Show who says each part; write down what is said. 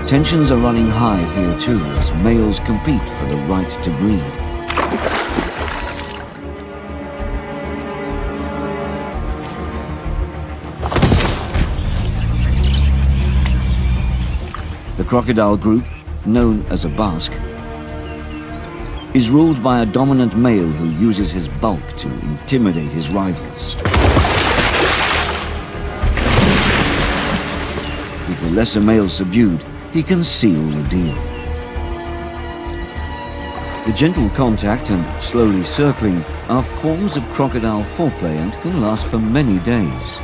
Speaker 1: Tensions are running high here too, as males compete for the right to breed. The crocodile group, known as a basque, is ruled by a dominant male who uses his bulk to intimidate his rivals. With the lesser male subdued, he can seal the deal. The gentle contact and slowly circling are forms of crocodile foreplay and can last for many days.